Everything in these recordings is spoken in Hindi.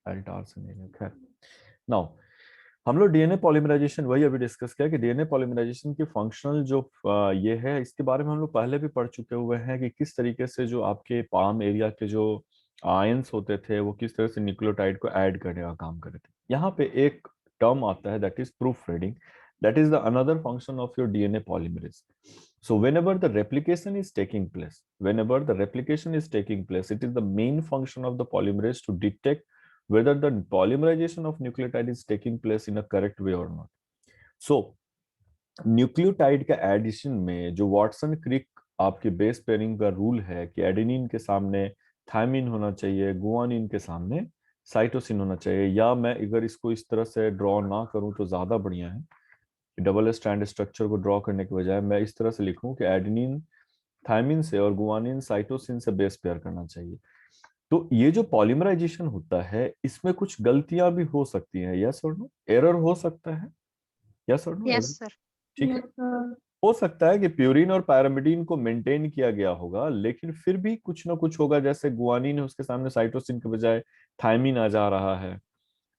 L-टार्सिन, खैर। नाउ हम लोग डीएनए पॉलीमराइजेशन वही अभी डिस्कस किया कि डीएनए पॉलीमराइजेशन की फंक्शनल जो ये है, इसके बारे में हम लोग पहले भी पढ़ चुके हुए हैं कि किस तरीके से जो आपके पाम एरिया के जो आयंस होते थे वो किस तरह से न्यूक्लियोटाइड को ऐड करने का काम कर रहे थे। यहाँ पे एक टर्म आता है that is proof reading, that is the another function of your DNA polymerase. So whenever the replication is taking place, whenever the replication is taking place, it is the main function of the polymerase to detect whether the polymerization of nucleotide is taking place in a correct way or not. So nucleotide का एडिशन में जो वाटसन क्रिक आपके बेस पेयरिंग का रूल है कि एडेनिन के सामने थायमिन होना चाहिए, गुआनिन के सामने साइटोसिन होना चाहिए, या मैं अगर इसको इस तरह से ड्रॉ ना करूं तो ज्यादा बढ़िया है, डबल स्ट्रैंड स्ट्रक्चर को ड्रॉ करने के बजाय मैं इस तरह से लिखूं कि एडेनिन थायमिन से और गुआनिन साइटोसिन से बेस पेयर करना चाहिए। तो ये जो पॉलीमराइजेशन होता है इसमें कुछ गलतियां भी हो सकती हैं, यस और नो, एरर हो सकता है, यस और नो यस एरर, सर। ठीक है। हो सकता है कि प्यूरिन और पैरामिडीन को मेंटेन किया गया होगा लेकिन फिर भी कुछ ना कुछ होगा, जैसे गुआनिन है उसके सामने साइटोसिन के बजाय थायमिन आ जा रहा है,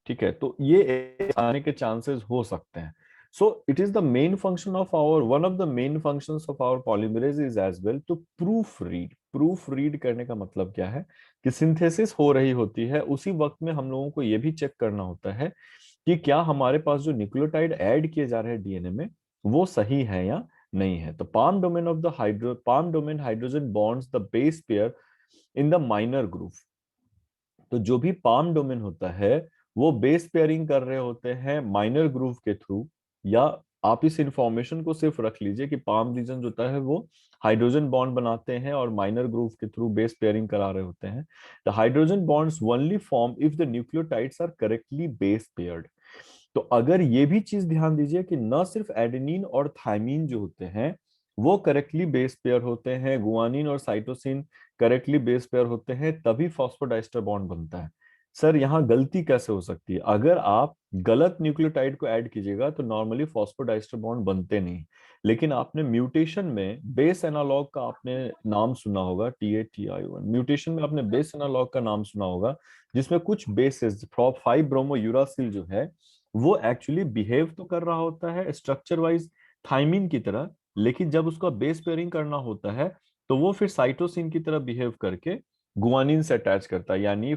ठीक है। तो ये आने के चांसेस हो सकते हैं। So it is the main function of our, one of the main functions of our polymerase is as well to proof read. Proof read करने का मतलब क्या है कि सिंथेसिस हो रही होती है, उसी वक्त में हम लोगों को ये भी चेक करना होता है कि क्या हमारे पास जो न्यूक्लियोटाइड ऐड किए जा रहे हैं डीएनए में वो सही है या नहीं है। तो palm domain of the palm domain hydrogen bonds the base pair in the minor group. तो जो भी पाम डोमेन होता है वो बेस पेयरिंग कर रहे होते हैं माइनर ग्रूव के थ्रू, या आप इस इंफॉर्मेशन को सिर्फ रख लीजिए कि पाम रीजन जो होता है वो हाइड्रोजन बॉन्ड बनाते हैं और माइनर ग्रूव के थ्रू बेस पेयरिंग करा रहे होते हैं। The hydrogen bonds only form if the nucleotides are correctly base paired. तो अगर ये भी चीज ध्यान दीजिए कि न सिर्फ एडेनिन और थायमिन जो होते हैं वो करेक्टली बेस पेयर होते हैं, गुआनिन और साइटोसिन करेक्टली बेस पेयर होते हैं, तभी फॉस्फोडाइस्टर बॉन्ड बनता है। सर यहाँ गलती कैसे हो सकती है? अगर आप गलत न्यूक्लियोटाइड को ऐड कीजिएगा तो नॉर्मली फॉस्फोडाइस्टर बॉन्ड बनते नहीं, लेकिन आपने म्यूटेशन में बेस एनालॉग का आपने नाम सुना होगा, TATI1 म्यूटेशन में आपने बेस एनालॉग का नाम सुना होगा, जिसमें कुछ बेसेस 5 ब्रोमो यूरासिल जो है वो एक्चुअली बिहेव तो कर रहा होता है स्ट्रक्चर वाइज थाइमिन की तरह, लेकिन जब उसका बेस पेयरिंग करना होता है तो वो फिर साइटोसिन की तरह बिहेव करके गुआनिन से अटैच करता है। यानी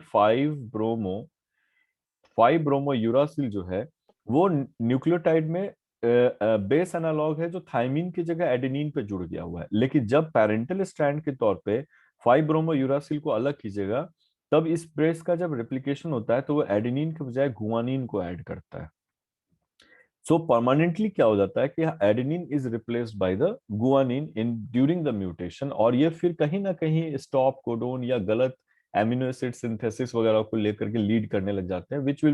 5 ब्रोमो यूरासिल जो है वो न्यूक्लियोटाइड में बेस एनालॉग है जो थाइमिन की जगह एडेनिन पे जुड़ गया हुआ है, लेकिन जब पैरेंटल स्ट्रैंड के तौर पे 5 ब्रोमो यूरासिल को अलग कीजिएगा तब इस बेस का जब रेप्लिकेशन होता है तो वो एडेनिन के बजाय गुआनिन को ऐड करता है। सो परमानेंटली क्या हो जाता है कि adenine is replaced by the guanine in during the mutation, और ये फिर कहीं ना कहीं स्टॉप कोडोन या गलत एमिनो एसिड सिंथेसिस वगैरह को लेकर के लीड करने लग जाते हैं, which we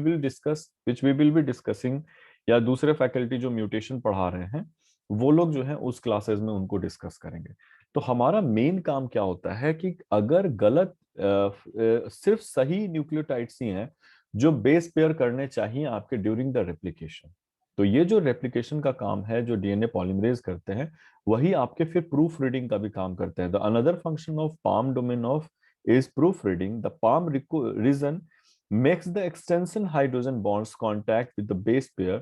will be discussing, या दूसरे फैकल्टी जो म्यूटेशन पढ़ा रहे हैं वो लोग जो है उस क्लासेस में उनको डिस्कस करेंगे। तो हमारा मेन काम क्या होता है कि अगर गलत सिर्फ सही न्यूक्लियोटाइड्स ही हैं जो बेस पेयर करने चाहिए आपके ड्यूरिंग द रेप्लिकेशन, तो ये जो रेप्लिकेशन का काम है जो डीएनए पॉलीमरेज करते हैं वही आपके फिर प्रूफ रीडिंग का भी काम करते हैं। The another function of palm domain of is proofreading. The palm region makes the extension hydrogen bonds contact with the base pair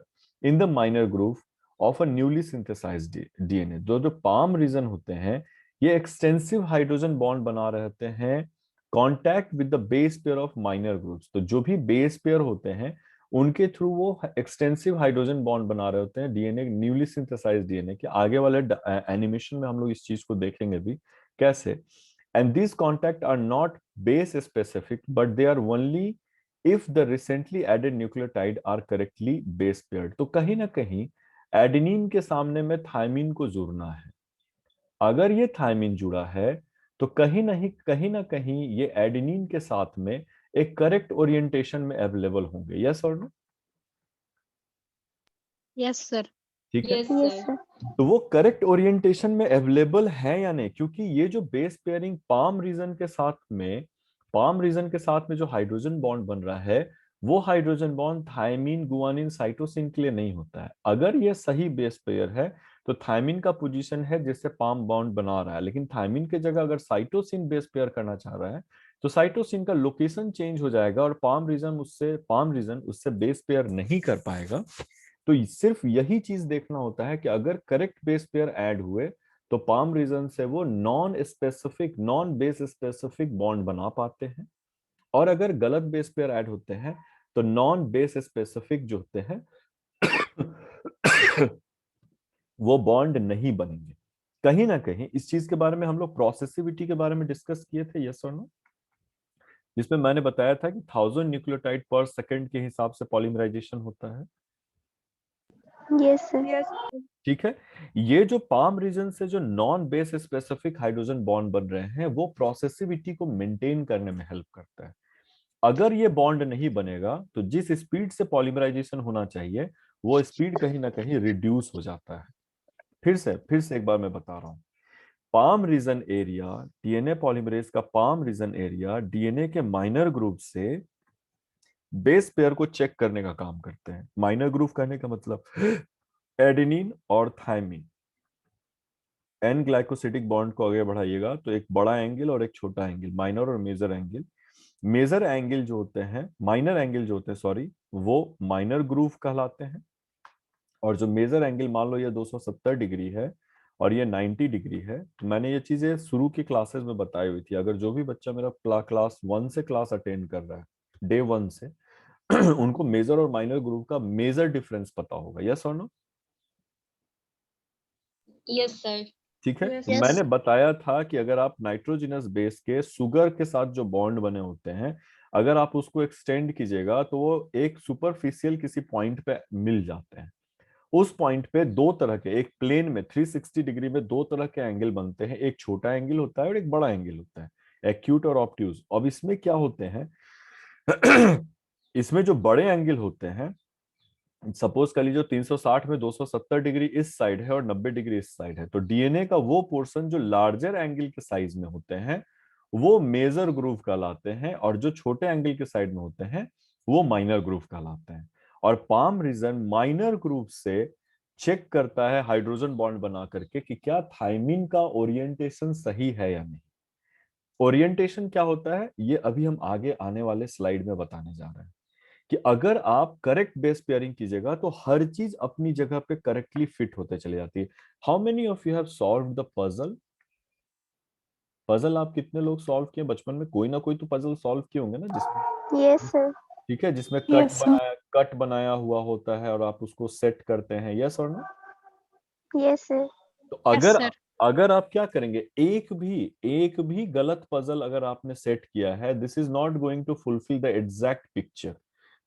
in the minor groove of a newly synthesized DNA. जो जो palm region होते हैं ये एक्सटेंसिव हाइड्रोजन बॉन्ड बना रहते हैं contact with the base pair of minor groups. तो जो भी बेस पेयर होते हैं उनके थ्रू वो एक्सटेंसिव हाइड्रोजन बॉन्ड बना रहे होते हैं डीएनए, न्यूली सिंथेसाइज्ड डीएनए के। आगे वाले एनिमेशन में हम लोग इस चीज को देखेंगे भी कैसे। And these contacts are not base specific, but they are only if the recently added nucleotide are correctly base paired. तो कहीं ना कहीं एडेनिन के सामने में थायमिन को जुड़ना है। अगर ये थायमिन जुड़ा है तो कहीं ना कहीं ये एडेनिन के साथ में एक करेक्ट ओरिएंटेशन में अवेलेबल होंगे, यस और नो? Yes sir. ठीक है। Yes yes sir. सर। तो वो करेक्ट ओरिएंटेशन में अवेलेबल है या नहीं, क्योंकि ये जो बेस पेयरिंग पाम रीजन के साथ में जो हाइड्रोजन बॉन्ड बन रहा है वो hydrogen bond thymine guanine cytosine के लिए नहीं होता है। अगर ये सही बेस पेयर है तो थायमिन का पोजीशन है जिससे पाम बॉन्ड बना रहा है, लेकिन थायमिन की जगह अगर साइटोसिन बेस पेयर करना चाह रहा है तो साइटोसिन का लोकेशन चेंज हो जाएगा और पाम रीजन उससे बेस पेयर नहीं कर पाएगा। तो सिर्फ यही चीज देखना होता है कि अगर करेक्ट बेस पेयर ऐड हुए तो पाम रीजन से वो नॉन बेस स्पेसिफिक बॉन्ड बना पाते हैं, और अगर गलत बेस पेयर ऐड होते हैं तो नॉन बेस स्पेसिफिक जो होते हैं वो बॉन्ड नहीं बनेंगे। कहीं ना कहीं इस चीज के बारे में हम लोग प्रोसेसिविटी के बारे में डिस्कस किए थे, यस और नो, जिसमें मैंने बताया था कि 1000 न्यूक्लियोटाइड पर सेकंड के हिसाब से पॉलीमराइजेशन होता है। Yes sir. यस ठीक है। ये जो पाम रीजन से जो non base specific hydrogen bond बन रहे हैं वो प्रोसेसिविटी को मेंटेन करने में हेल्प करता है। अगर ये बॉन्ड नहीं बनेगा तो जिस स्पीड से पॉलीमराइजेशन होना चाहिए वो स्पीड कहीं ना कहीं रिड्यूस हो जाता है। फिर से एक बार मैं बता रहा हूं, palm region area, DNA polymerase का पाम रीजन एरिया डीएनए के माइनर ग्रुप से बेस पेयर को चेक करने का काम करते हैं। माइनर ग्रुप कहने का मतलब एडेनिन और थायमिन। एन ग्लाइकोसिडिक बॉन्ड को आगे बढ़ाइएगा तो एक बड़ा एंगल और एक छोटा एंगल, माइनर और मेजर एंगल। मेजर एंगल जो होते हैं, माइनर एंगल जो होते हैं सॉरी, वो माइनर ग्रूव कहलाते हैं। और जो मेजर एंगल मान लो ये 270 डिग्री है और ये 90 डिग्री है, मैंने ये चीजें शुरू की क्लासेस में बताई हुई थी। अगर जो भी बच्चा मेरा क्लास 1 से क्लास अटेंड कर रहा है डे 1 से उनको मेजर और माइनर ग्रुप का मेजर डिफरेंस पता होगा, यस और नो। Yes sir. ठीक है। यस तो मैंने बताया था कि अगर आप नाइट्रोजनस बेस के सुगर के साथ जो बॉन्ड बने होते हैं, अगर आप उसको एक्सटेंड कीजिएगा तो वो एक सुपरफिशियल किसी पॉइंट पे मिल जाते हैं। उस पॉइंट पे दो तरह के, एक प्लेन में 360 डिग्री में दो तरह के एंगल बनते हैं, एक छोटा एंगल होता है और एक बड़ा एंगल होता है, एक्यूट और ऑब्ट्यूज। अब इसमें क्या होते हैं इसमें जो बड़े एंगल होते हैं, सपोज कर लीजिए 360 में 270 डिग्री इस साइड है और 90 डिग्री इस साइड है, तो डीएनए का वो पोर्शन जो लार्जर एंगल के साइज में होते हैं वो मेजर ग्रूव कहलाते हैं, और जो छोटे एंगल के साइड में होते हैं वो माइनर ग्रूव कहलाते हैं। और पाम रीजन माइनर ग्रूव से चेक करता है हाइड्रोजन बॉन्ड बना करके कि क्या थायमिन का ओरिएंटेशन सही है या नहीं। ओरिएंटेशन क्या होता है ये अभी हम आगे आने वाले स्लाइड में बताने जा रहे हैं, कि अगर आप करेक्ट बेस पेयरिंग कीजिएगा तो हर चीज अपनी जगह पे करेक्टली फिट होते चले जाती है। How many of you have solved the puzzle? Puzzle आप कितने लोग सॉल्व किए बचपन में? कोई ना कोई तो पजल सॉल्व किए होंगे ना, जिसमें, यस सर। ठीक है, जिसमें यस सर। कट बनाया हुआ होता है और आप उसको सेट करते हैं, यस और नो। Yes sir. तो यस अगर सर। अगर आप क्या करेंगे, एक भी गलत पजल अगर आपने सेट किया है, this is not going to fulfil the exact picture.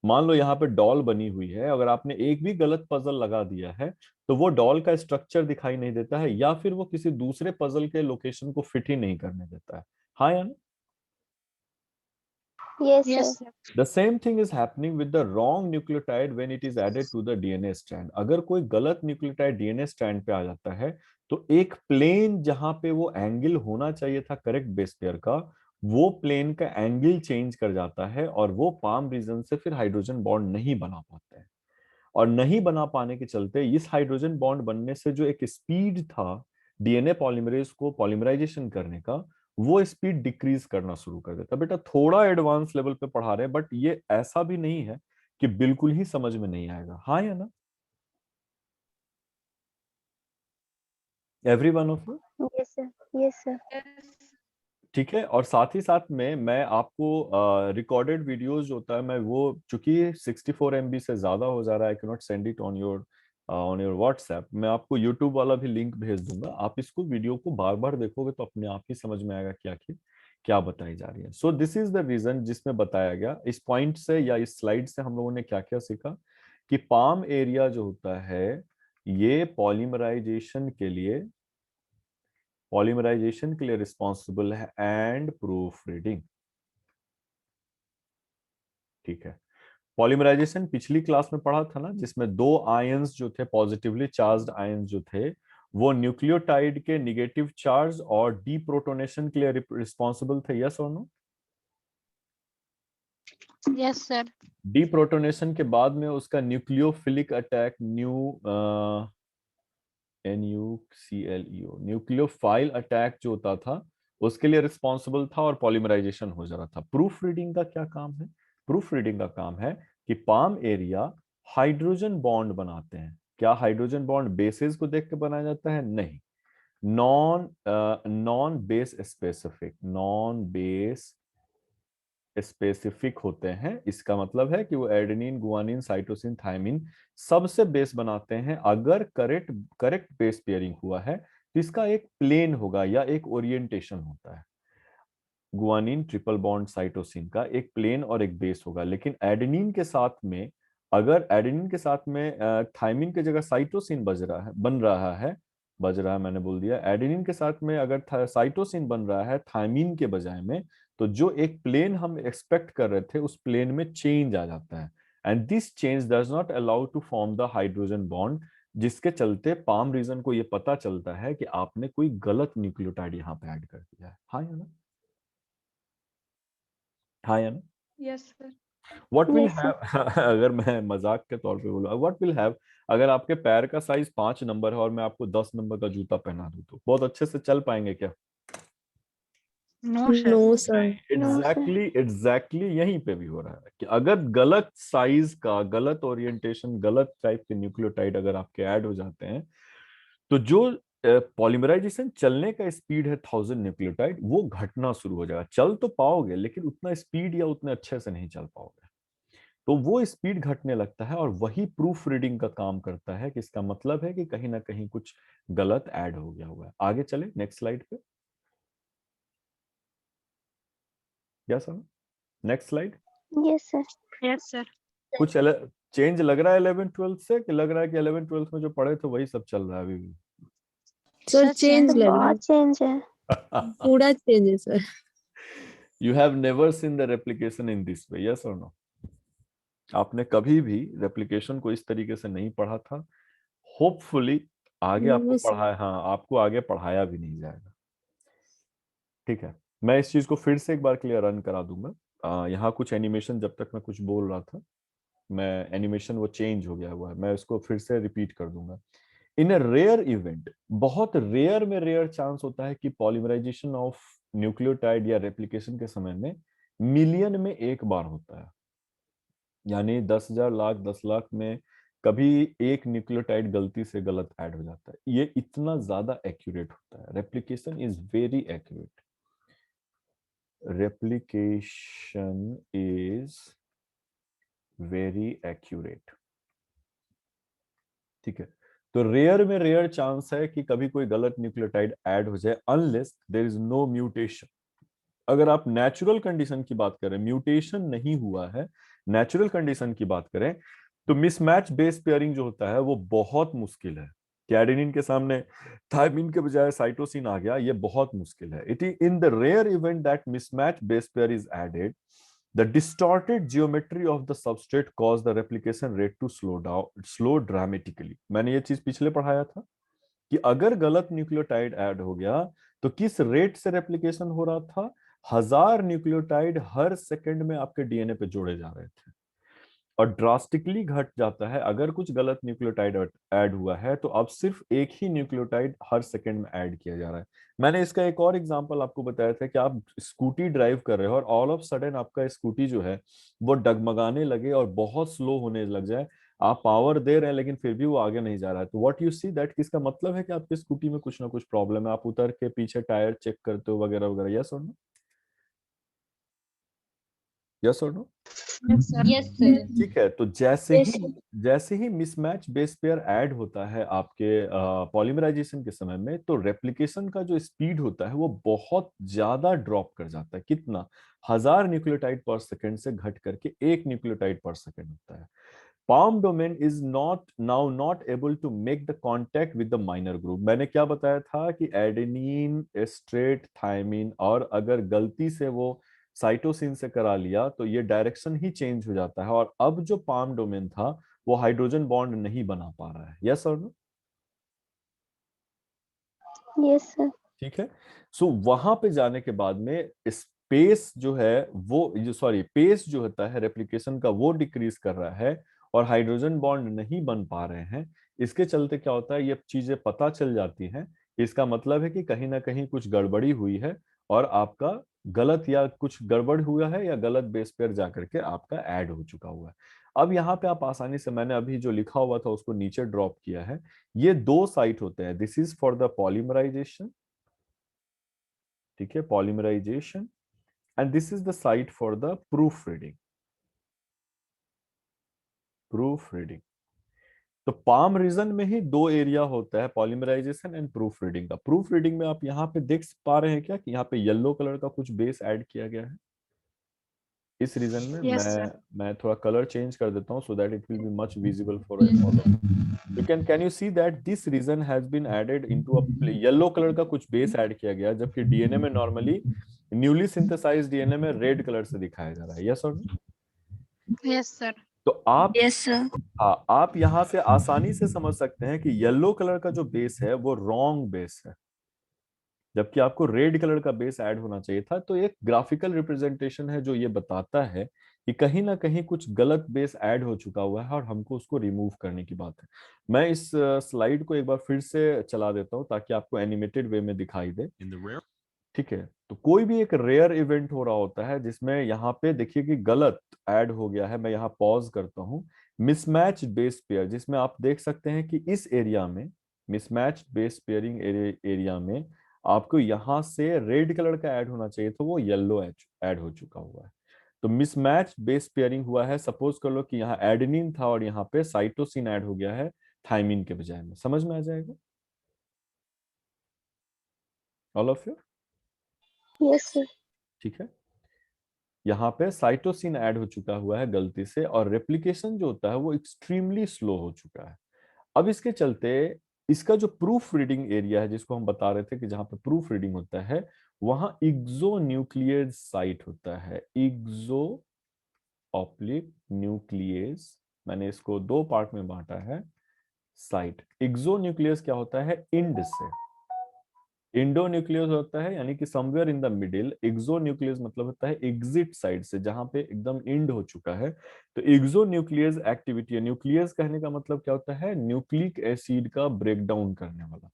मान लो यहाँ पे डॉल बनी हुई है, अगर आपने एक भी गलत पजल लगा दिया है तो वो डॉल का स्ट्रक्चर दिखाई नहीं देता है, या फिर वो किसी दूसरे पजल के लोकेशन को फिट ही नहीं करने देता है। हाँ या ना? Yes yes sir. Sir. The same thing is happening with the wrong nucleotide when it is added to the DNA strand. अगर कोई गलत न्यूक्लियोटाइड डीएनए स्ट्रैंड पे आ जाता है तो एक प्लेन जहां पे वो एंगल होना चाहिए था करेक्ट बेस पेयर का, वो प्लेन का एंगल चेंज कर जाता है और वो पाम रीजन से फिर हाइड्रोजन बॉन्ड नहीं बना पाते हैं। और नहीं बना पाने के चलते इस हाइड्रोजन बॉन्ड बनने से जो एक स्पीड था डीएनए पॉलीमरेज को पॉलीमराइजेशन करने का, वो स्पीड डिक्रीज करना शुरू कर देता। बेटा थोड़ा एडवांस लेवल पे पढ़ा रहे हैं, बट ये ऐसा भी नहीं है कि बिल्कुल ही समझ में नहीं आएगा। हाँ या ना, every one of you? Yes sir. Yes sir. ठीक है। और साथ ही साथ में मैं आपको रिकॉर्डेड वीडियोस जो होता है, मैं वो चूंकि 64 MB से ज्यादा हो जा रहा है, I can not send it on your WhatsApp, मैं आपको यूट्यूब वाला भी लिंक भेज दूंगा। आप इसको वीडियो को बार बार देखोगे तो अपने आप ही समझ में आएगा कि आखिर क्या बताई जा रही है। So this is the region जिसमें बताया गया। इस पॉइंट से या इस स्लाइड से हम लोगों ने क्या क्या सीखा, कि पाम एरिया जो होता है ये पॉलीमराइजेशन के लिए रिस्पॉन्सिबल है एंड प्रूफ रीडिंग। ठीक है। पॉलीमराइजेशन पिछली क्लास में पढ़ा था ना, जिसमें दो आयंस जो थे, पॉजिटिवली चार्ज्ड आयंस जो थे, वो न्यूक्लियोटाइड के निगेटिव चार्ज और डीप्रोटोनेशन के लिए रिस्पॉन्सिबल थे, यस और नो। Yes sir. डीप्रोटोनेशन के बाद में उसका nucleophilic attack, NuCleo nucleophile attack जो होता था, उसके लिए रिस्पॉन्सिबल था और पॉलीमराइजेशन हो जा रहा था। प्रूफ रीडिंग का क्या काम है? प्रूफ रीडिंग का काम है कि पाम एरिया हाइड्रोजन बॉन्ड बनाते हैं। क्या हाइड्रोजन बॉन्ड बेसेस को देख के बनाया जाता है? नहीं। Non base specific, non base specific होते हैं। इसका मतलब है कि वो एडेनिन, गुआनिन, साइटोसिन, थायमिन सबसे बेस बनाते हैं। अगर करेक्ट करेक्ट बेस पेयरिंग हुआ है तो इसका एक प्लेन होगा या एक ओरिएंटेशन होता है। गुआनिन ट्रिपल बॉन्ड साइटोसिन का एक प्लेन और एक बेस होगा। लेकिन एडेनिन के साथ में, अगर एडेनिन के साथ में थायमिन की जगह साइटोसिन बन रहा है, बज रहा है मैंने बोल दिया, एडेनिन के साथ में अगर साइटोसिन बन रहा है थायमिन के बजाय में, तो जो एक प्लेन हम एक्सपेक्ट कर रहे थे उस प्लेन में चेंज आ जाता है। And this change does not allow to form the hydrogen bond, जिसके चलते पाम रीजन को ये पता चलता है कि आपने कोई गलत न्यूक्लियोटाइड यहाँ पे ऐड कर दिया है। हाँ या ना? हाँ या ना? Yes, sir. What will Yes, sir. Have अगर मैं मजाक के तौर पे बोलूं, व्हाट विल हैव अगर आपके पैर का साइज 5 नंबर है और मैं आपको 10 नंबर का जूता पहना दूं, तो बहुत अच्छे से चल पाएंगे क्या? No, sir. No sir. No, sir. Exactly यहीं पे भी हो रहा है कि अगर गलत साइज का, गलत ओरिएंटेशन, गलत टाइप के न्यूक्लियोटाइड अगर आपके ऐड हो जाते हैं, तो जो पॉलीमराइजेशन चलने का स्पीड है 1000 न्यूक्लियोटाइड, वो घटना शुरू हो जाएगा। चल तो पाओगे लेकिन उतना स्पीड या उतने अच्छे से नहीं चल पाओगे। तो वो स्पीड घटने लगता है और वही प्रूफ रीडिंग का काम करता है कि इसका मतलब है कि कहीं ना कहीं कुछ गलत ऐड हो गया हुआ है। आगे चले नेक्स्ट स्लाइड पे। Yes sir, next slide. Yes, sir. Yes, sir. कुछ चेंज लग रहा है 11th 12th से, कि लग रहा है कि 11th 12th में जो पढ़े थे वही सब चल रहा है अभी भी? सर Sir, चेंज तो लग रहा है, बहुत चेंज है। पूरा चेंज है sir. You have never seen the replication in this way, yes और नो? आपने कभी भी रेप्लिकेशन को इस तरीके से नहीं पढ़ा था। होपफुली आगे आपको नो सर। पढ़ाया, हाँ आपको आगे पढ़ाया भी नहीं जाएगा। ठीक है, मैं इस चीज को फिर से एक बार क्लियर रन करा दूंगा। यहाँ कुछ एनिमेशन, जब तक मैं कुछ बोल रहा था, मैं एनिमेशन वो चेंज हो गया हुआ है, मैं उसको फिर से रिपीट कर दूंगा। इन अ रेयर इवेंट, बहुत रेयर में रेयर चांस होता है कि पॉलीमराइजेशन ऑफ न्यूक्लियोटाइड या रेप्लिकेशन के समय में मिलियन में एक बार होता है। यानी 10,000, लाख, 10 लाख में कभी एक न्यूक्लियोटाइड गलती से गलत ऐड हो जाता है। ये इतना ज्यादा एक्यूरेट होता है। Replication is very accurate. replication is very accurate। ठीक है, तो रेयर में रेयर चांस है कि कभी कोई गलत न्यूक्लियोटाइड ऐड हो जाए, unless there is no mutation. अगर आप नेचुरल कंडीशन की बात करें, म्यूटेशन नहीं हुआ है, नेचुरल कंडीशन की बात करें, तो मिसमैच बेस पेयरिंग जो होता है वो बहुत मुश्किल है। कैडेनिन के सामने थायमिन के बजाय साइटोसिन आ गया, ये बहुत मुश्किल है। It is in the rare event that mismatch base pair is added, the distorted geometry of the substrate cause the replication rate to slow dramatically। मैंने ये चीज पिछले पढ़ाया था कि अगर गलत न्यूक्लियोटाइड ऐड हो गया तो किस रेट से रेप्लिकेशन हो रहा था? 1000 न्यूक्लियोटाइड हर सेकंड में आपके डीएनए पे जोड़े जा रहे थे, और ड्रास्टिकली घट जाता है अगर कुछ गलत न्यूक्लियोटाइड ऐड हुआ है, तो अब सिर्फ एक ही न्यूक्लियोटाइड हर सेकंड में ऐड किया जा रहा है। मैंने इसका एक और एग्जांपल आपको बताया था कि आप स्कूटी ड्राइव कर रहे हो और ऑल ऑफ सडन आपका स्कूटी जो है वो डगमगाने लगे और बहुत स्लो होने लग जाए। आप पावर दे रहे हैं लेकिन फिर भी वो आगे नहीं जा रहा है, तो व्हाट यू सी दैट, इसका मतलब है कि आपकी स्कूटी में कुछ ना कुछ प्रॉब्लम है। आप उतर के पीछे टायर चेक करते हो वगैरह वगैरह। यस और नो? यस और no? Yes, sir. Yes, sir. ठीक है, तो Yes, जैसे ही मिसमैच बेस पेयर ऐड होता है आपके पॉलीमराइजेशन के समय में, तो रेप्लिकेशन का जो स्पीड होता है वो बहुत ज्यादा ड्रॉप कर जाता है। कितना? 1000 न्यूक्लियोटाइड पर सेकंड से घट करके 1 न्यूक्लियोटाइड पर सेकंड होता है। palm domain is not able to make the contact with the minor group। मैंने क्या बताया था कि एडेनिन, एस्ट्रेट, थायमिन, और अगर गलती से वो साइटोसिन से करा लिया तो ये डायरेक्शन ही चेंज हो जाता है, और अब जो पाम डोमेन था वो हाइड्रोजन बॉन्ड नहीं बना पा रहा है। यस और नो? Yes, sir. ठीक है, सो वहां पे जाने के बाद में स्पेस जो है वो, जो सॉरी पेस जो होता है रेप्लिकेशन का, वो डिक्रीज कर रहा है और हाइड्रोजन बॉन्ड नहीं बन पा रहे हैं। इसके चलते क्या होता है, ये चीजें पता चल जाती हैं। इसका मतलब है कि कहीं ना कहीं कुछ गड़बड़ी हुई है और आपका गलत या कुछ गड़बड़ हुआ है या गलत बेस पेयर जाकर के आपका ऐड हो चुका हुआ है। अब यहाँ पे आप आसानी से, मैंने अभी जो लिखा हुआ था उसको नीचे ड्रॉप किया है। ये दो साइट होते हैं, this is for the polymerisation, ठीक है, polymerisation, and this is the site for the proof reading. Proof reading, तो पाम रीजन में ही दो एरिया होता है, पॉलीमराइजेशन एंड प्रूफ रीडिंग का। प्रूफ रीडिंग में आप यहाँ पे देख पा रहे हैं क्या कि यहाँ पे येलो कलर का कुछ बेस ऐड किया गया है इस रीजन में। Yes, sir. मैं थोड़ा कलर चेंज कर देता हूँ so that it will be much visible for all of you. Can you see that this region has been added into a yellow colour का कुछ बेस ऐड किया गया, जबकि डीएनए में नॉर्मली न्यूली सिंथेसाइज्ड डीएनए में रेड कलर से दिखाया जा रहा है। यस और नो? Yes, sir. तो आप, Yes, sir. हाँ, आप यहाँ से आसानी से समझ सकते हैं कि येलो कलर का जो बेस है वो रॉन्ग बेस है, जबकि आपको रेड कलर का बेस ऐड होना चाहिए था। तो एक ग्राफिकल रिप्रेजेंटेशन है जो ये बताता है कि कहीं ना कहीं कुछ गलत बेस ऐड हो चुका हुआ है और हमको उसको रिमूव करने की बात है। मैं इस स्लाइड को एक बार फिर से चला देता हूँ ताकि आपको एनिमेटेड वे में दिखाई दे, ठीक है। तो कोई भी एक रेयर इवेंट हो रहा होता है जिसमें यहाँ पे देखिए कि गलत ऐड हो गया है। मैं यहाँ पॉज करता हूँ। मिसमैच बेस पेयर, जिसमें आप देख सकते हैं कि इस एरिया में, मिसमैच बेस पेयरिंग एरिया में आपको यहाँ से रेड कलर का ऐड होना चाहिए, तो वो येलो ऐड हो चुका हुआ है। तो मिसमैच बेस पेयरिंग हुआ है। सपोज कर लो कि यहाँ एडेनिन था और यहाँ पे साइटोसिन ऐड हो गया है थाइमिन के बजाय में। समझ में आ जाएगा all of you? Yes, sir. ठीक है, यहाँ पे साइटोसिन ऐड हो चुका हुआ है गलती से, और रेप्लिकेशन जो होता है वो एक्सट्रीमली स्लो हो चुका है। अब इसके चलते इसका जो प्रूफ रीडिंग एरिया है, जिसको हम बता रहे थे कि जहां पे प्रूफ रीडिंग होता है, वहां इग्जो न्यूक्लियस साइट होता है। इग्जो ऑप्लिक न्यूक्लियस, मैंने इसको दो पार्ट में बांटा है। साइट इग्जो न्यूक्लियस क्या होता है? इंड से। इंडो न्यूक्लियस होता है यानी कि somewhere in the middle. Exonuclease मतलब होता है एग्जिट साइड से, जहां पे एकदम इंड हो चुका है। तो एक्सो न्यूक्लियस एक्टिविटी है। न्यूक्लियस कहने का मतलब क्या होता है? न्यूक्लिक एसिड का ब्रेकडाउन करने वाला।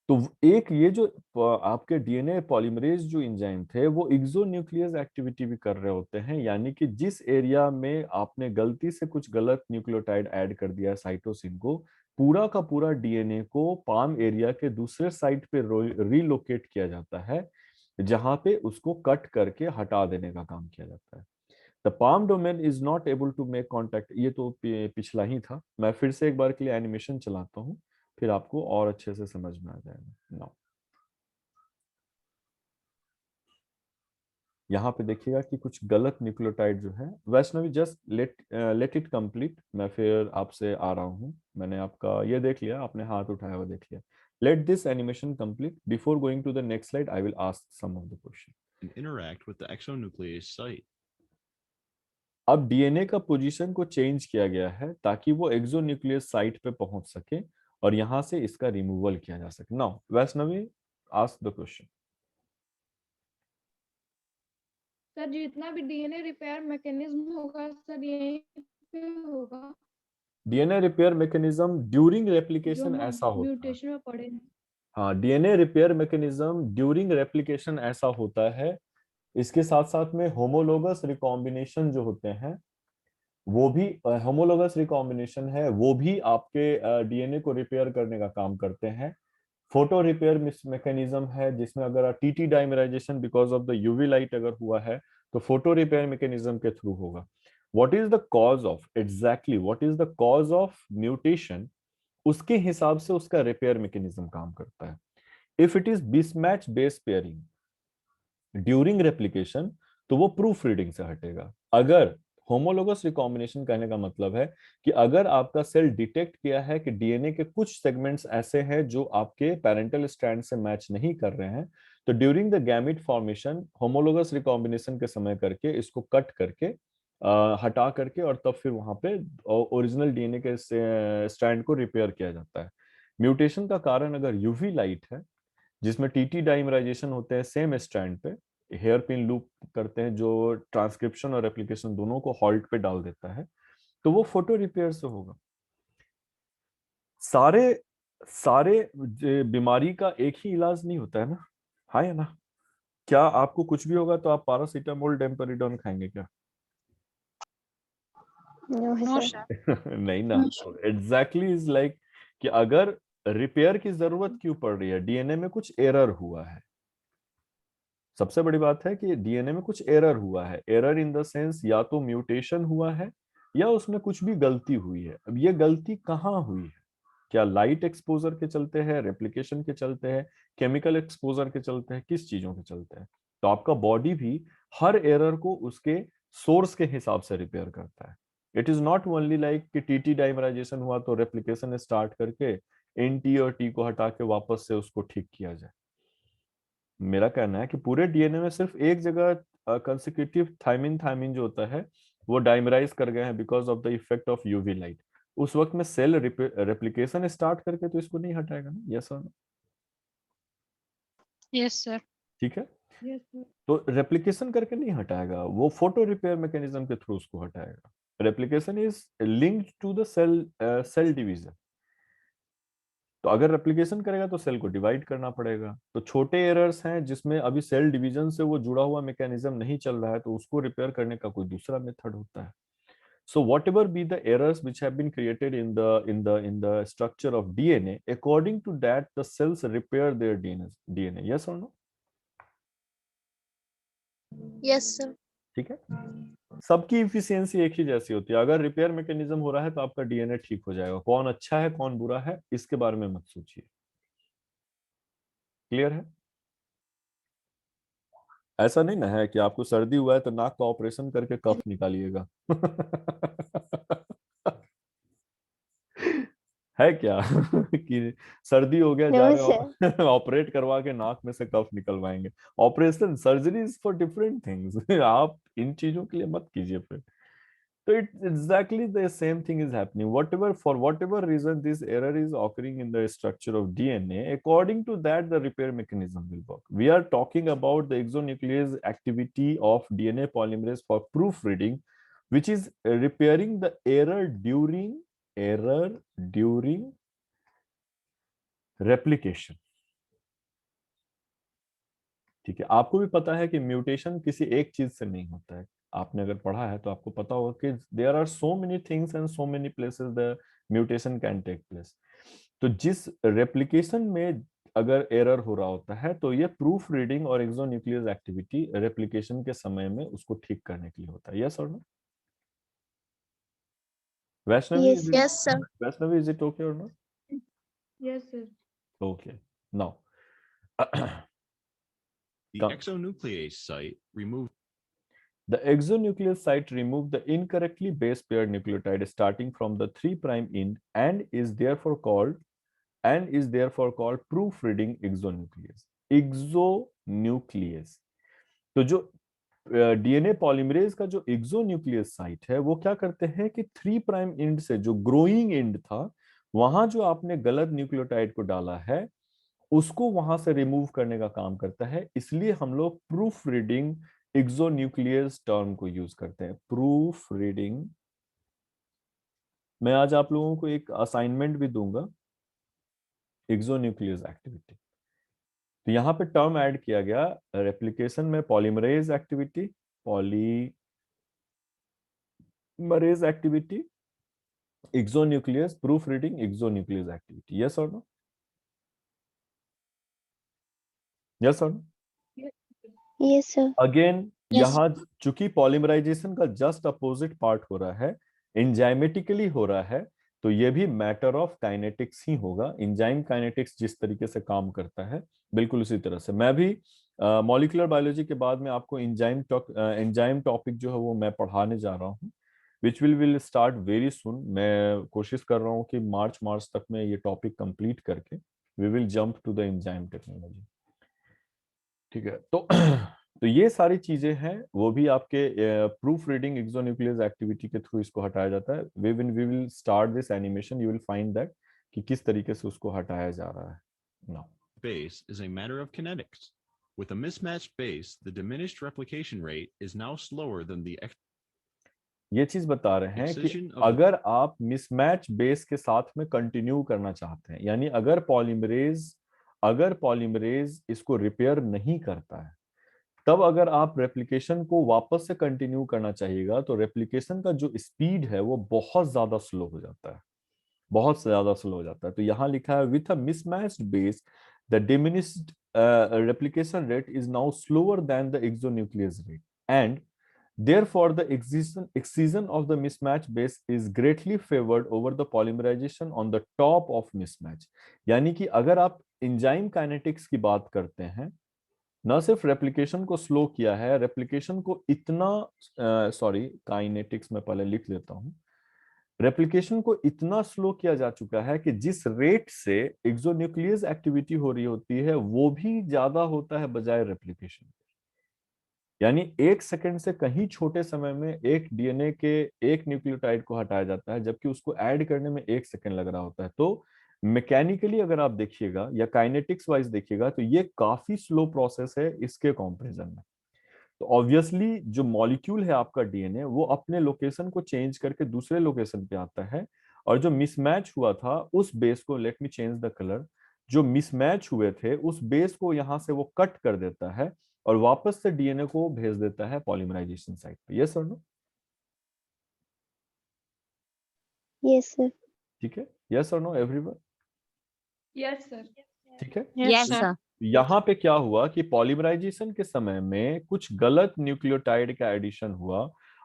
तो एक ये जो आपके डीएनए पॉलीमरेज जो एंजाइम थे वो एक्सो न्यूक्लियस एक्टिविटी भी कर रहे होते हैं, यानी कि जिस एरिया में आपने गलती से कुछ गलत न्यूक्लियोटाइड ऐड कर दिया साइटोसिन को, पूरा का पूरा डीएनए को पाम एरिया के दूसरे साइट पे रिलोकेट किया जाता है, जहां पे उसको कट करके हटा देने का काम किया जाता है। The palm domain is not able to make contact. ये तो पिछला ही था। मैं फिर से एक बार के लिए एनिमेशन चलाता हूँ, फिर आपको और अच्छे से समझ में आ जाएगा। नाउ यहाँ पे देखिएगा कि कुछ गलत न्यूक्लियोटाइड जो है, Vaishnavi just let it complete. मैं फिर आपसे आ रहा हूँ। मैंने आपका ये देख लिया, आपने हाथ उठाया हुआ देख लिया। Let this animation complete. Before going to the next slide I will ask some of the question. Interact with the exonuclease site. अब डीएनए का पोजीशन को चेंज किया गया है ताकि वो एक्सोन्यूक्लियस साइट पे पहुंच सके और यहां से इसका रिमूवल किया जा सके। Now Vaishnavi ask the question. Sir जितना भी डीएनए रिपेयर मैकेनिज्म होगा सर यहीं पे होगा डीएनए रिपेयर मैकेनिज्म ड्यूरिंग जो रेप्लिकेशन हम ऐसा होता है। म्यूटेशन में पढ़े हैं। हाँ, DNA repair mechanism during replication ऐसा होता है। इसके साथ साथ में होमोलोगस रिकॉम्बिनेशन जो होते हैं, वो भी होमोलोगस रिकॉम्बिनेशन है, वो भी आपके डीएनए को रिपेयर करने का काम करते हैं। फोटो रिपेयर मैकेनिज्म है, जिसमें अगर TT dimerisation because of the UV light अगर हुआ है तो फोटो रिपेयर मैकेनिज्म के थ्रू होगा। What is the cause of, exactly what is the cause of mutation, उसके हिसाब से उसका रिपेयर मैकेनिज्म काम करता है। If it is mismatch base pairing during replication तो वो प्रूफ रीडिंग से हटेगा। अगर होमोलोगस रिकॉम्बिनेशन कहने का मतलब है कि अगर आपका सेल डिटेक्ट किया है कि डीएनए के कुछ सेगमेंट्स ऐसे हैं जो आपके पेरेंटल स्ट्रैंड से मैच नहीं कर रहे हैं, तो during the gamete formation homologous recombination के समय करके इसको कट करके हटा करके और तब फिर वहां पे ओरिजिनल डीएनए के स्ट्रैंड को रिपेयर किया जाता है। म्यूटेशन का कारण अगर यूवी लाइट है, जिसमें टीटी डाइमराइजेशन होते हैं सेम स्ट्रैंड पे, हेयर पिन लूप करते हैं जो ट्रांसक्रिप्शन और रेप्लिकेशन दोनों को हॉल्ट पे डाल देता है, तो वो फोटो रिपेयर से होगा। सारे सारे बीमारी का एक ही इलाज नहीं होता है ना, हाँ या ना? क्या आपको कुछ भी होगा तो आप पैरासीटामोल डेम्पेरिडोन खाएंगे क्या? नो है नो सर। सर। नहीं ना। एग्जैक्टली इज लाइक कि अगर रिपेयर की जरूरत क्यों पड़ रही है, डीएनए में कुछ एरर हुआ है। सबसे बड़ी बात है कि डीएनए में कुछ एरर हुआ है। एरर इन द सेंस या तो म्यूटेशन हुआ है या उसमें कुछ भी गलती हुई है। अब ये गलती कहाँ हुई है? क्या लाइट एक्सपोजर के चलते हैं, रेप्लिकेशन के चलते हैं, केमिकल एक्सपोजर के चलते हैं, किस चीजों के चलते हैं? तो आपका बॉडी भी हर एरर को उसके सोर्स के हिसाब से रिपेयर करता है। It is not only like कि टीटी डाइमराइजेशन हुआ तो रेप्लिकेशन स्टार्ट करके एन टी और टी को हटा के वापस से उसको ठीक किया जाए। मेरा कहना है कि पूरे डीएनए में सिर्फ एक जगह कंसेक्यूटिव थायमिन थायमिन जो होता है वो डाइमराइज कर गए हैं because of the effect of UV light. उस वक्त में सेल रेप्लिकेशन स्टार्ट करके तो इसको नहीं हटाएगा ना। यस और नो? Yes sir. ठीक है, यस सर। तो रेप्लिकेशन करके नहीं हटाएगा, वो फोटो रिपेयर मैकेनिज्म के थ्रू उसको हटाएगा। Replication is linked to the cell division. तो अगर रेप्लिकेशन करेगा तो सेल को डिवाइड करना पड़ेगा। तो छोटे एरर्स हैं जिसमें अभी सेल डिवीजन से वो जुड़ा हुआ मैकेनिज्म नहीं चल रहा है, तो उसको रिपेयर करने का कोई दूसरा मेथड होता है। So whatever be the errors which have been created in the structure of DNA, according to that the cells repair their DNA. Yes or no? Yes sir. ठीक है, सबकी इफिशियंसी एक ही जैसी होती है। अगर रिपेयर मैकेनिज्म हो रहा है तो आपका डीएनए ठीक हो जाएगा। कौन अच्छा है कौन बुरा है इसके बारे में मत सोचिए। क्लियर है? ऐसा नहीं ना है कि आपको सर्दी हुआ है तो नाक का ऑपरेशन करके कफ निकालिएगा। है क्या? कि सर्दी हो गया नो जा सर। रहे हो ऑपरेट करवा के नाक में से कफ निकलवाएंगे। Operation surgery is for different things. आप इन चीजों के लिए मत कीजिए फिर। तो it exactly the same thing is happening whatever for whatever reason this error is occurring in the structure of DNA, according to that the repair mechanism will work. We are talking about the exonuclease activity of DNA polymerase for proof reading which is repairing the error during replication। ठीक है, आपको भी पता है कि म्यूटेशन किसी एक चीज से नहीं होता है। आपने अगर पढ़ा है तो आपको पता होगा कि there are so many things and so many places the mutation can take place. तो जिस रेप्लिकेशन में अगर एरर हो रहा होता है तो ये प्रूफ रीडिंग और एक्सोन्यूक्लियस एक्टिविटी रेप्लिकेशन के समय में उसको ठीक करने के लिए होता है। यस और no? Vaishnavi, yes yes sir. Vaishnavi, is it okay or not? Yes, sir. Okay. Now, The Come. exonuclease site removed the exonuclease site remove the incorrectly base paired nucleotide starting from the 3' end and is therefore called proofreading exonuclease. Exonuclease. तो जो डीएनए पॉलीमरेज का जो एक्सोन्यूक्लियस साइट है वो क्या करते हैं कि 3' एंड से जो ग्रोइंग एंड था वहां जो आपने गलत न्यूक्लियोटाइड को डाला है उसको वहां से रिमूव करने का काम करता है। इसलिए हम लोग प्रूफ रीडिंग एक्सोन्यूक्लियस टर्म को यूज करते हैं। Proof reading. मैं आज आप लोगों को एक असाइनमेंट भी दूंगा एक्सोन्यूक्लियस एक्टिविटी। तो यहाँ पे टर्म ऐड किया गया रेप्लिकेशन में polymerase activity, polymerase activity, exonuclease, proof reading exonuclease activity. Yes और नो? यस और no? Yes sir. Again Yes. यहाँ चूंकि पॉलीमराइजेशन का जस्ट अपोजिट पार्ट हो रहा है, एंजाइमेटिकली हो रहा है, तो ये भी मैटर ऑफ काइनेटिक्स ही होगा। एंजाइम काइनेटिक्स जिस तरीके से काम करता है बिल्कुल उसी तरह से। मैं भी मॉलिक्यूलर बायोलॉजी के बाद में आपको एंजाइम टॉपिक जो है वो मैं पढ़ाने जा रहा हूँ, which will start very soon. मैं कोशिश कर रहा हूँ कि मार्च तक में ये टॉपिक कंप्लीट करके we will jump to the enzyme technology. ठीक है, तो ये सारी चीजें हैं, वो भी आपके प्रूफ रीडिंग एक्सोन्यूक्लियस एक्टिविटी के थ्रू इसको हटाया जाता है। We will start this animation, you will find that कि किस तरीके से उसको हटाया जा रहा है। Now base is a matter of kinetics. With a mismatched base, the diminished replication rate is now slower than the ये चीज बता रहे हैं कि excision of the अगर आप मिसमैच बेस के साथ में कंटिन्यू करना चाहते हैं, यानी अगर पॉलीमरेज इसको रिपेयर नहीं करता है तब अगर आप रेप्लिकेशन को वापस से कंटिन्यू करना चाहिएगा तो रेप्लिकेशन का जो स्पीड है वो बहुत ज्यादा स्लो हो जाता है, बहुत ज्यादा स्लो हो जाता है। तो यहाँ लिखा है with a mismatched base the diminished replication rate is now slower than the exonuclease rate and therefore the excision of the mismatch base is greatly favored over the polymerization on the top of mismatch। यानी कि अगर आप एंजाइम काइनेटिक्स की बात करते हैं, न सिर्फ रेप्लिकेशन को स्लो किया है, रेप्लिकेशन को इतना काइनेटिक्स में पहले लिख लेता हूं, रेप्लिकेशन को इतना स्लो किया जा चुका है कि जिस रेट से एक्सोन्यूक्लियस एक्टिविटी हो रही होती है वो भी ज्यादा होता है बजाय रेप्लिकेशन। यानी 1 सेकंड से कहीं छोटे समय में एक डीएनए के एक न्यूक्लियोटाइड को हटाया जाता है, जबकि उसको ऐड करने में 1 सेकंड लग रहा होता है। तो मैकेनिकली अगर आप देखिएगा या काइनेटिक्स वाइज देखिएगा तो ये काफी स्लो प्रोसेस है इसके कंपैरिजन में। तो ऑब्वियसली जो मॉलिक्यूल है आपका डीएनए वो अपने लोकेशन को चेंज करके दूसरे लोकेशन पे आता है, और जो मिसमैच हुआ था उस बेस को, let me change the colour, जो मिसमैच हुए थे उस बेस को यहां से वो कट कर देता है और वापस से डीएनए को भेज देता है पॉलीमराइजेशन साइट पे। यस और नो? Yes, sir. ठीक है, यस और नो एवरीवन? Yes sir. ठीक है। Yes, sir. यहाँ पे क्या हुआ कि पॉलीमराइजेशन के समय में कुछ गलत न्यूक्लियोटाइड का एडिशन हुआ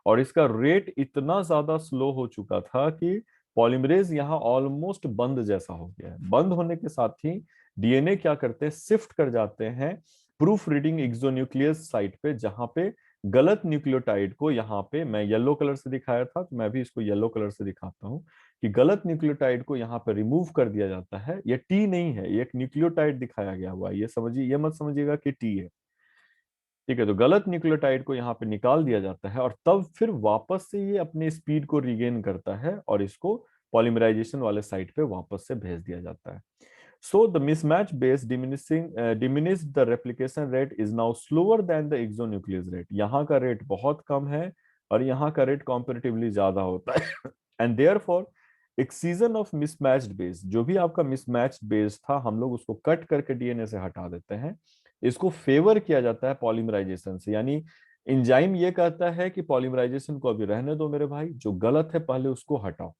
और इसका रेट इतना ज्यादा स्लो हो चुका था कि पॉलीमरेज यहाँ ऑलमोस्ट बंद जैसा हो गया है। बंद होने के साथ ही डीएनए क्या करते हैं, शिफ्ट कर जाते हैं प्रूफ रीडिंग एक्सोन्यूक्लियस साइट पे, जहां पे गलत न्यूक्लियोटाइड को, यहाँ पे मैं येलो कलर से दिखाया था तो मैं भी इसको येलो कलर से दिखाता हूँ कि गलत न्यूक्लियोटाइड को यहाँ पे रिमूव कर दिया जाता है। ये टी नहीं है, ये एक न्यूक्लियोटाइड दिखाया गया हुआ है, ये समझिए, ये मत समझिएगा कि टी है। ठीक है, तो गलत न्यूक्लियोटाइड को यहाँ पे निकाल दिया जाता है और तब फिर वापस से ये अपने स्पीड को रिगेन करता है और इसको पॉलीमराइजेशन वाले साइट पे वापस से भेज दिया जाता है। So the mismatch base diminished the replication rate is now slower than the exonuclease rate। यहाँ का रेट बहुत कम है और यहाँ का रेट comparatively ज्यादा होता है and therefore excision of mismatched base, जो भी आपका mismatched base था हम लोग उसको कट करके डीएनए से हटा देते हैं, इसको फेवर किया जाता है पॉलीमराइजेशन से। यानी एंजाइम ये कहता है कि पॉलीमराइजेशन को अभी रहने दो मेरे भाई, जो गलत है पहले उसको हटाओ,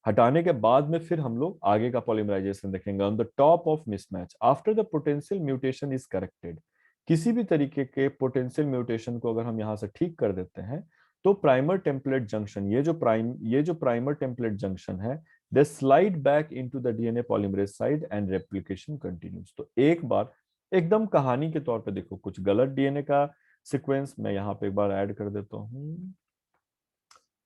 हटाने के बाद में फिर हम लोग आगे का पॉलीमराइजेशन देखेंगे। On the top of mismatch after the potential mutation is corrected, किसी भी तरीके के पोटेंशियल म्यूटेशन को अगर हम यहां से ठीक कर देते हैं तो प्राइमर टेम्पलेट जंक्शन, ये जो प्राइमर टेम्पलेट जंक्शन है, दे slide back into the DNA polymerase site and replication continues. तो एक बार एकदम कहानी के तौर पे देखो, कुछ गलत डीएनए का सीक्वेंस मैं यहाँ पे एक बार ऐड कर देता हूँ,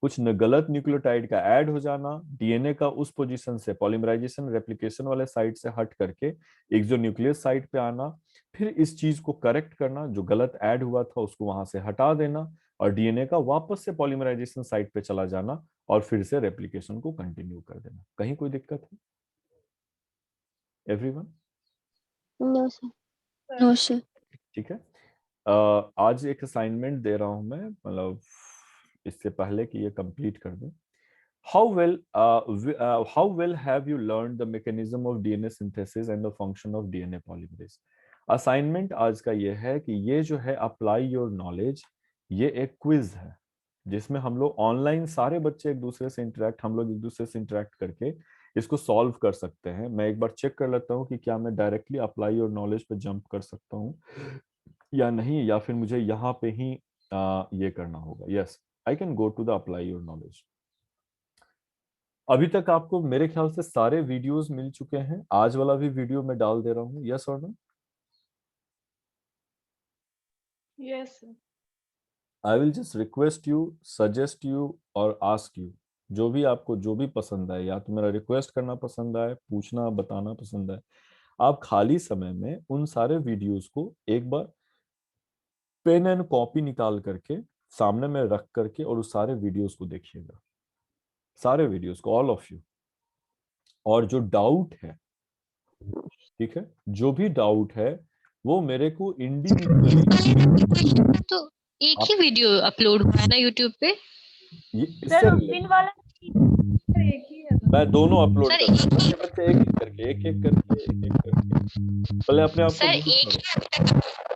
कुछ गलत न्यूक्लियोटाइड का ऐड हो जाना, डीएनए का उस पोजीशन से पॉलीमराइजेशन रेप्लिकेशन वाले साइट से हट करके एक्सोन्यूक्लियस साइट पे आना, फिर इस चीज को करेक्ट करना, जो गलत ऐड हुआ था उसको वहां से हटा देना और डीएनए का वापस से पॉलीमराइजेशन साइट पे चला जाना और फिर से रेप्लिकेशन को कंटिन्यू कर देना। कहीं कोई दिक्कत है everyone? No, sir. No, sir. ठीक है। आज एक असाइनमेंट दे रहा हूं मैं, मतलब इससे पहले कि ये कंप्लीट कर दें। How well have you learned the mechanism of DNA synthesis and the function of DNA polymerase? Assignment आज का ये है कि ये जो है अप्लाई योर नॉलेज, ये एक क्विज है जिसमें हम लोग ऑनलाइन सारे बच्चे एक दूसरे से इंटरेक्ट करके इसको सॉल्व कर सकते हैं। मैं एक बार चेक कर लेता हूँ कि क्या मैं डायरेक्टली अप्लाई योर नॉलेज पे जंप कर सकता हूँ या नहीं, या फिर मुझे यहाँ पे ही ये करना होगा। Yes, I can go to the apply your knowledge। अभी तक आपको मेरे ख्याल से सारे वीडियोस मिल चुके हैं, आज वाला भी वीडियो मैं डाल दे रहा हूँ। यस और no? Yes sir. I will just request you, suggest you और आस्क यू, जो भी आपको जो भी पसंद आए, या तो मेरा रिक्वेस्ट करना पसंद आए, पूछना बताना पसंद आए, आप खाली समय में उन सारे वीडियोस को एक बार पेन एंड कॉपी निकाल करके सामने में रख करके और उस सारे वीडियोस को देखिएगा, सारे वीडियोस को, ऑल ऑफ यू। और जो डाउट है, ठीक है, जो भी डाउट है वो मेरे को इंडिविजुअली, तो एक ही वीडियो अपलोड हुआ है ना यूट्यूब पे? इससे पिन वाला एक ही है। मैं दोनों अपलोड सर, करता हूँ, एक एक करके पहले अपने आप को सर म्यूट करो।